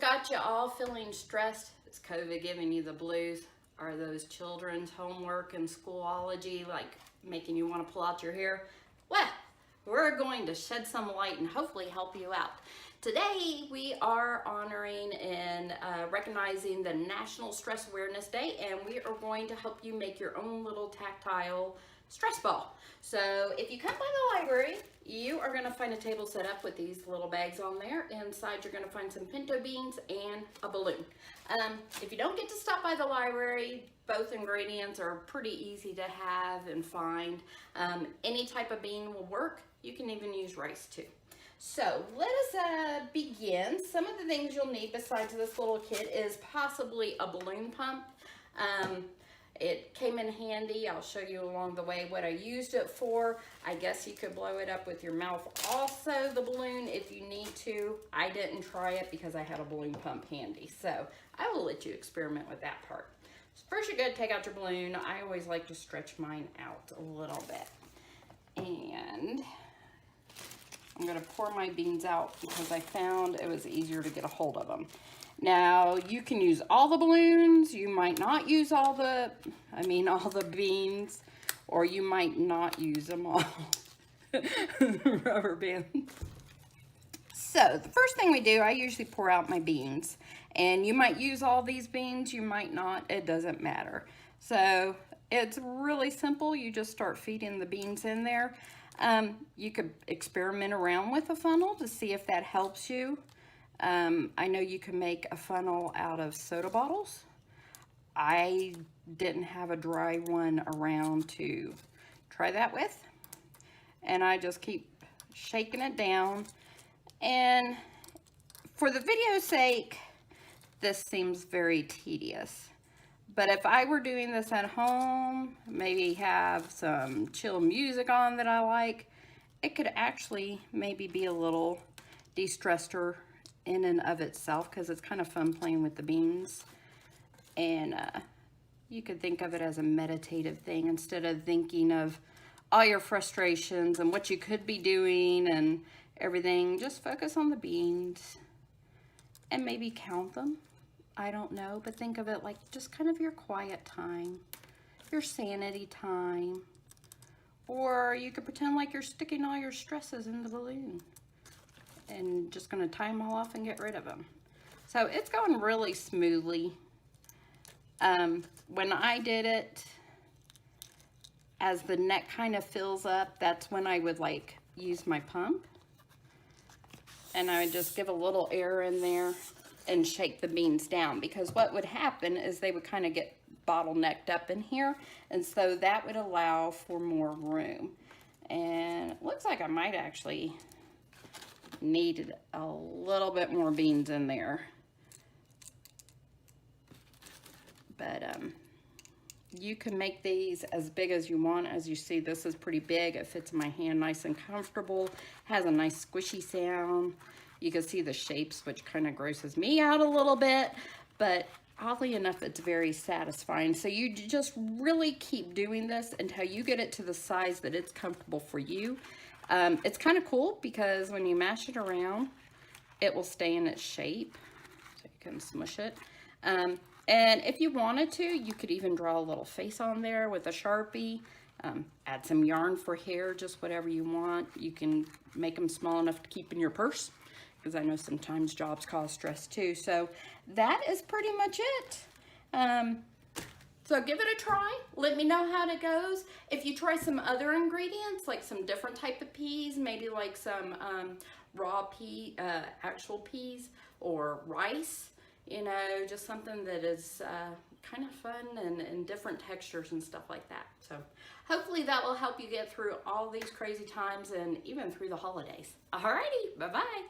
got you all feeling stressed? Is COVID giving you the blues? Are those children's homework and schoolology like making you want to pull out your hair? Well, we're going to shed some light and hopefully help you out. Today we are honoring and recognizing the National Stress Awareness Day, and we are going to help you make your own little tactile stress ball. So if you come by the library, you are going to find a table set up with these little bags on there. Inside you're going to find some pinto beans and a balloon. If you don't get to stop by the library, both ingredients are pretty easy to have and find. Any type of bean will work. You can even use rice too. So let us begin. Some of the things you'll need besides this little kit is possibly a balloon pump. It came in handy. I'll show you along the way what I used it for. I guess you could blow it up with your mouth also, the balloon, if you need to. I didn't try it because I had a balloon pump handy, so I will let you experiment with that part. So first you're going to take out your balloon. I always like to stretch mine out a little bit. And I'm going to pour my beans out because I found it was easier to get a hold of them. Now, you can use all the balloons, you might not use all the beans, or you might not use them all. Rubber band. So, the first thing we do, I usually pour out my beans. And you might use all these beans, you might not, it doesn't matter. So, it's really simple, you just start feeding the beans in there. You could experiment around with a funnel to see if that helps you. I know you can make a funnel out of soda bottles. I didn't have a dry one around to try that with. And I just keep shaking it down. And for the video's sake, this seems very tedious. But if I were doing this at home, maybe have some chill music on that I like, it could actually maybe be a little de-stressor in and of itself, because it's kind of fun playing with the beans. And you could think of it as a meditative thing instead of thinking of all your frustrations and what you could be doing and everything. Just focus on the beans and maybe count them. I don't know, but think of it like just kind of your quiet time, your sanity time. Or you could pretend like you're sticking all your stresses in the balloon and just going to tie them all off and get rid of them. So it's going really smoothly. When I did it, as the neck kind of fills up, that's when I would like use my pump. And I would just give a little air in there and shake the beans down, because what would happen is they would kind of get bottlenecked up in here, and so that would allow for more room. And it looks like I might actually needed a little bit more beans in there, but you can make these as big as you want. As you see, this is pretty big. It fits in my hand nice and comfortable, has a nice squishy sound. You can see the shapes, which kind of grosses me out a little bit, but oddly enough, it's very satisfying. So you just really keep doing this until you get it to the size that it's comfortable for you. It's kind of cool because when you mash it around, it will stay in its shape, so you can smush it. And if you wanted to, you could even draw a little face on there with a Sharpie, add some yarn for hair, just whatever you want. You can make them small enough to keep in your purse, because I know sometimes jobs cause stress too. So that is pretty much it. So give it a try. Let me know how it goes. If you try some other ingredients, like some different type of peas, maybe like some raw pea, actual peas, or rice, you know, just something that is kind of fun and different textures and stuff like that. So hopefully that will help you get through all these crazy times and even through the holidays. Alrighty, bye-bye.